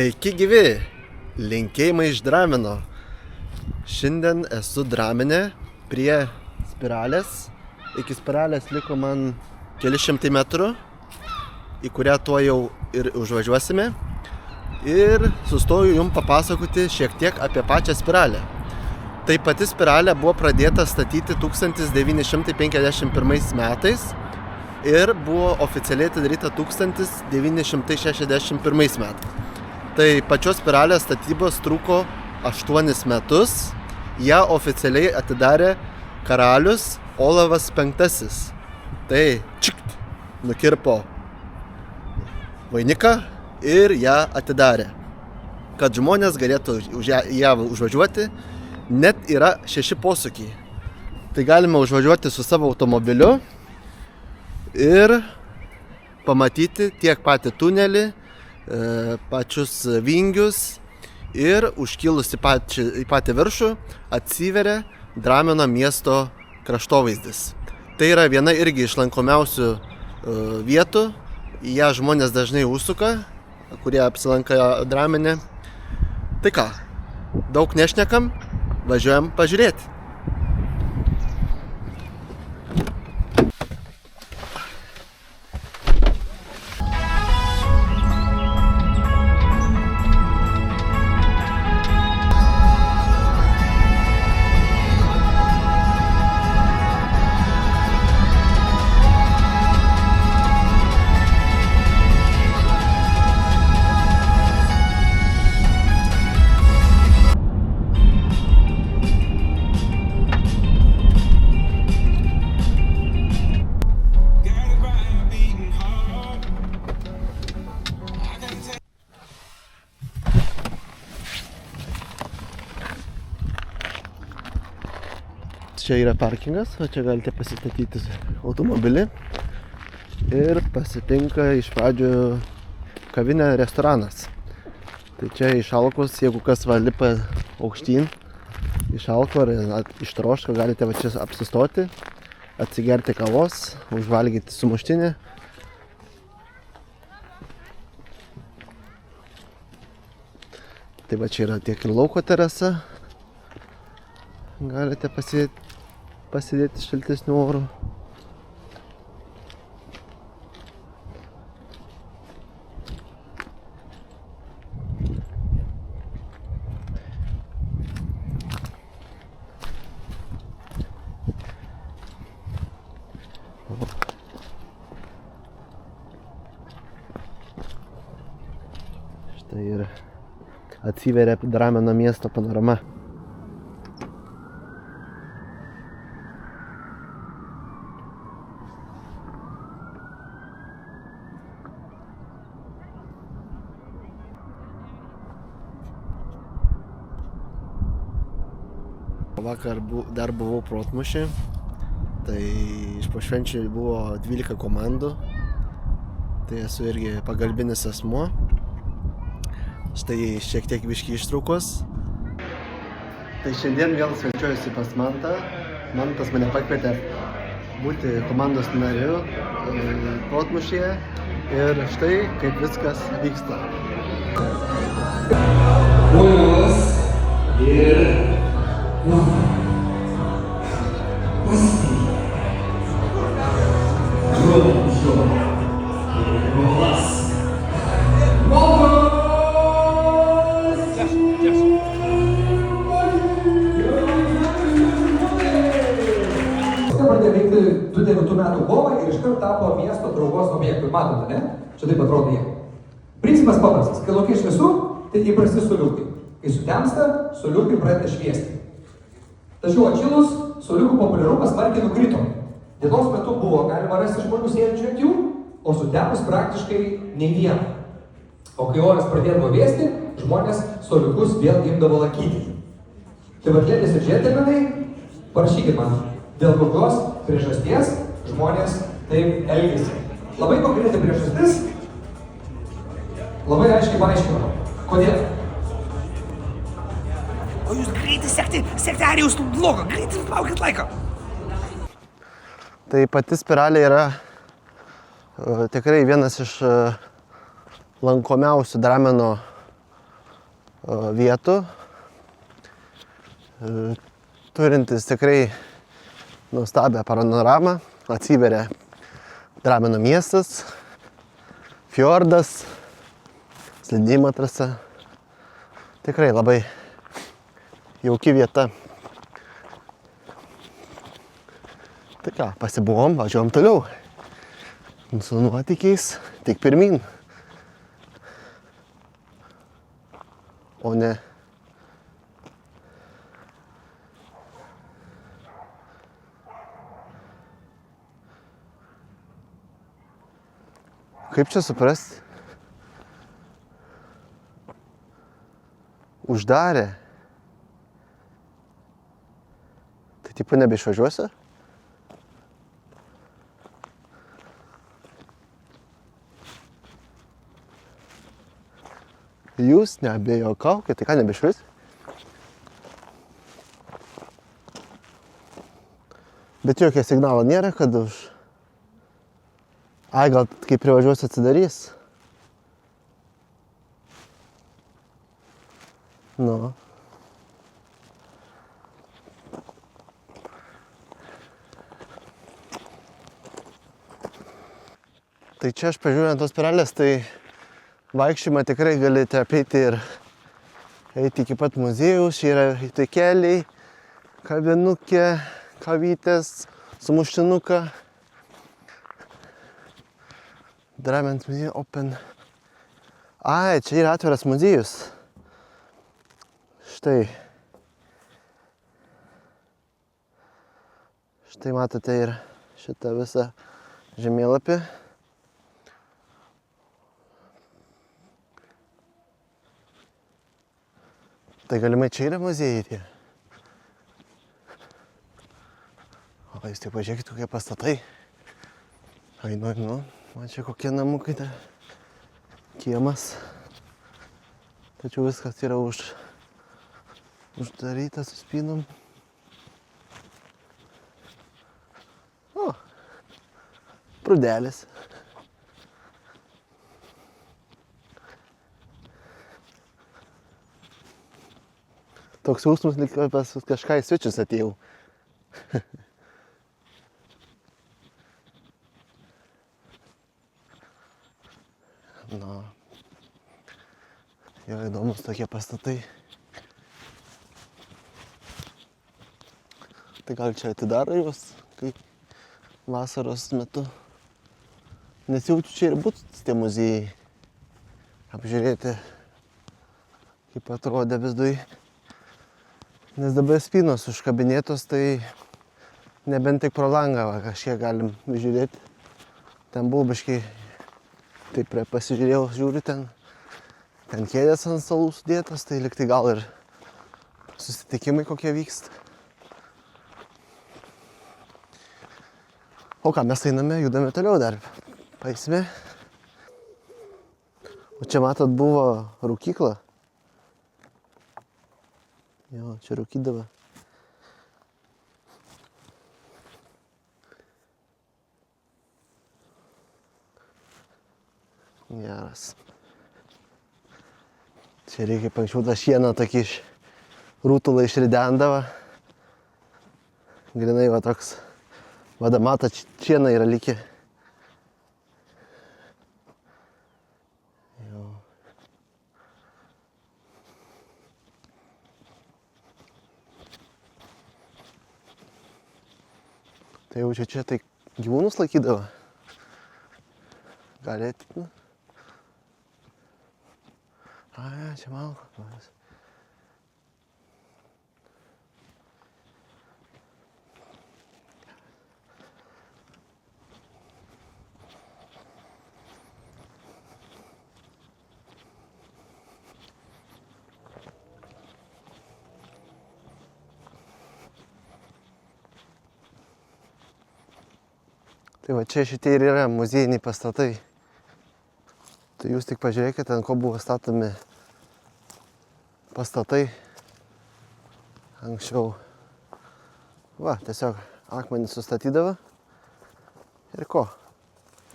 Sveiki gyvi, linkėjimai iš Dramino. Šiandien esu Dramine prie spiralės. Iki spiralės liko man keli šimtai metrų, į kurią tuo jau ir užvažiuosime. Ir sustoju jums papasakoti šiek tiek apie pačią spiralę. Tai pati spiralė buvo pradėta statyti 1951 metais ir buvo oficialiai atidaryta 1961 metais. Tai pačios spiralės statybos truko 8 metus. Ją oficialiai atidarė karalius Olavas V. Tai čikt, nukirpo vainiką ir ją atidarė. Kad žmonės galėtų ją užvažiuoti, net yra 6 posūkiai. Tai galime užvažiuoti su savo automobiliu ir pamatyti tiek patį tunelį, pačius vingius ir užkilus į patį viršų atsiveria Dramino miesto kraštovaizdis. Tai yra viena irgi iš lankomiausių vietų. Į ją žmonės dažnai užsuka, kurie apsilanka Dramine. Tai ką, daug nešnekam, važiuojam pažiūrėti. Čia yra parkingas, o čia galite pasistatyti automobilį ir pasitinka iš pradžių kavinė restoranas. Tai čia iš Alkos, jeigu kas lipa aukštyn iš Alko ar iš Troško, galite va čia apsistoti, atsigerti kavos, užvalgyti sumuštinį. Tai va čia yra tiek ir lauko terasa. Galite pasidėti šiltesnių orų. Štai ir atsiveria Dramino miesto panorama. Vakar dar buvau protmūšį, tai iš pašvenčių buvo 12 komandų, tai esu irgi pagalbinis asmuo. Štai šiek tiek biškį ištraukos. Tai šiandien vėl svečiuojuosi pas Mantą. Mantas mane pakvietė būti komandos nariu protmūšyje ir štai kaip viskas vyksta. Pradėjo veikti 2009 metų kovą ir iškart tapo miesto traukos objektų. Matote, ne? Čia taip atrodo jie. Principas paprastas. Kai lauke šviesu, tai įprasti soliukai. Kai sutemsta, soliukai pradeda šviesti. Tačiau atšilus, soliukų populiarumas smarkiai nukrito. Dienos metu buvo galima rasti žmonių sėdinčių ant jų, o sutemus praktiškai nei vieno. O kai oras pradėdavo vėsti, žmonės soliukus vėl imdavo lankyti. Tai vat, ladies ir džentelmenai, parašykit man, dėl kokios priežasties žmonės taip elgiasi. Labai konkreti priežastis, labai aiškiai paaiškinama. Kodėl? O jūs greitai sekti Arijaus vlogą, greitai laukit laiką. Tai pati spiralė yra tikrai vienas iš lankomiausių Dramino vietų, turintis tikrai nuostabią panoramą, atsiveria Drameno miestas, fjordas, slidinėjimo trasa. Tikrai labai jauki vieta. Tai ką, pasibuvom, važiuojam toliau. Su nuotykiais tik pirmyn. O ne kaip čia suprasti? Uždarė. Tai tipo nebeišvažiuosiu? Jūs nebejokaukit, tai ką nebeišvažiuosi? Bet jokio signalo nėra, kad už... Ai, gal kai privažiuosi atsidarys? Nu. Tai čia aš pažiūrėjau ant tos spiralės, tai vaikščiojimą tikrai galite apeiti ir eiti iki pat muziejaus. Čia yra tai keliai, kavinukė, kavytės, sumuštinuką. Dramens muziejus open. Ai, čia yra atviras muziejus. Štai. Štai matote ir šitą visą žemėlapį. Tai galimai čia yra muziejai tie. O jūs tik pažiūrėkit, kokie pastatai. Ai, nu. Man čia kokie namukai, kiemas. Tačiau viskas yra uždaryta su spynom. O, prūdelis. Toks jausmas, lyg pas kažką į svečius atėjau. Na, yra įdomus tokie pastatai. Tai gal čia atidaro juos, kai vasaros metu. Nes jaučiu čia ir būtų tie muziejai. Apžiūrėti, kaip atrodė viduj. Nes dabar spynos užkabinėtos, tai nebent tik pro langą kažkiek galim žiūrėti. Ten buvo biškai. Taip pasižiūrėjau, žiūriu, ten kėdės ant stalų sudėtas, tai lyg tai gal ir susitikimai kokie vyksta. O ką, mes einame, judame toliau dar. Paeisime. O čia matot buvo rūkykla. Jo, čia rūkydavo. Geras. Čia reikia anksčiau tą šieną tokį iš rūtulą išridendavo. Grinai va toks, vada matot, šiena yra likę. Jo. Tai jau čia tai gyvūnus laikydavo. Galėtų. Ai, čia malkas. Tai va čia šitie ir yra muziejiniai pastatai. Tai jūs tik pažiūrėkite, ant ko buvo statomi pastatai anksčiau. Va, tiesiog akmenį sustatydavo ir ko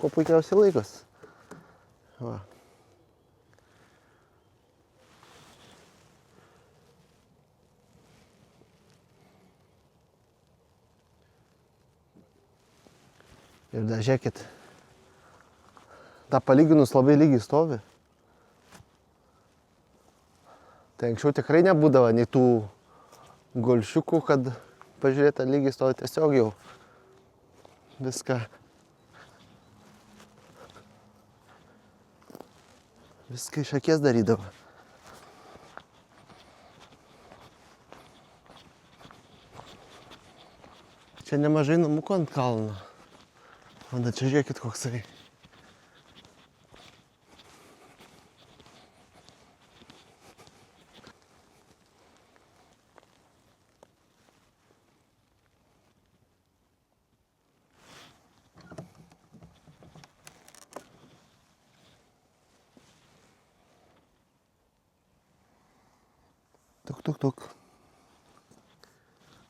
puikiausiai laikos. Va. Ir dar žiūrėkit, tą palyginus labai lygiai stovi. Tai anksčiau tikrai nebūdavo nei tų golšiukų, kad pažiūrėti, lygiai stovi, tiesiog jau viską iš akies darydavo. Čia nemažai namukų ant kalno. O da čia žiūrėkit koksai. Tuk.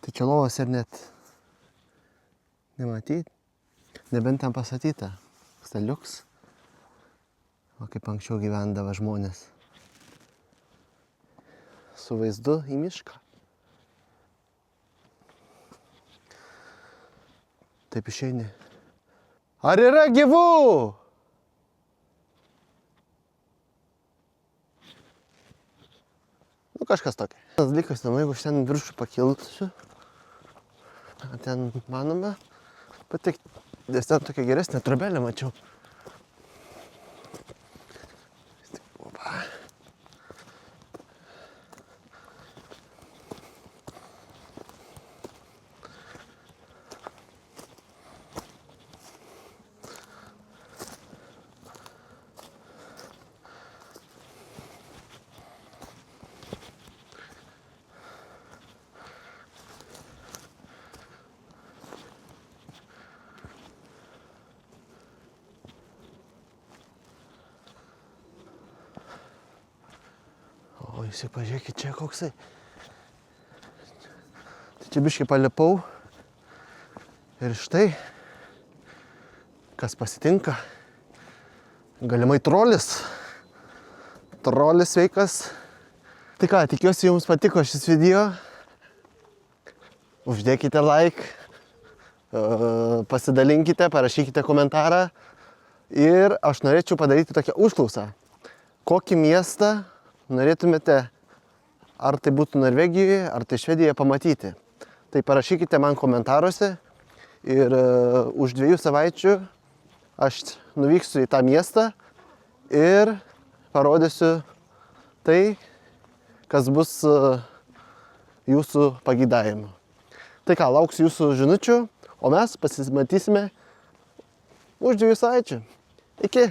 Tai čia lovos ir net nematyti. Nebent ten pastatyta staliuks, o kaip anksčiau gyvendavo žmonės. Su vaizdu į mišką. Taip išeini. Ar yra gyvų? Nu kažkas tokia. Tas dalykas, jeigu aš ten viršų pakilsiu, ten manome patekti. Nes ten tokia geresnė trobelė mačiau. Opa. O jūs jau pažiūrėkit čia koksai. Tai čia biškai palipau. Ir štai, kas pasitinka. Galimai trolis. Trolis sveikas. Tai ką, tikiuosi jums patiko šis video. Uždėkite like. Pasidalinkite, parašykite komentarą. Ir aš norėčiau padaryti tokią užklausą. Kokį miestą norėtumėte, ar tai būtų Norvegijoje, ar tai Švedijoje pamatyti. Tai parašykite man komentaruose ir už 2 savaičių aš nuvyksiu į tą miestą ir parodysiu tai, kas bus jūsų pageidavimu. Tai ką, lauksiu jūsų žinučių, o mes pasimatysime už 2 savaičių. Iki!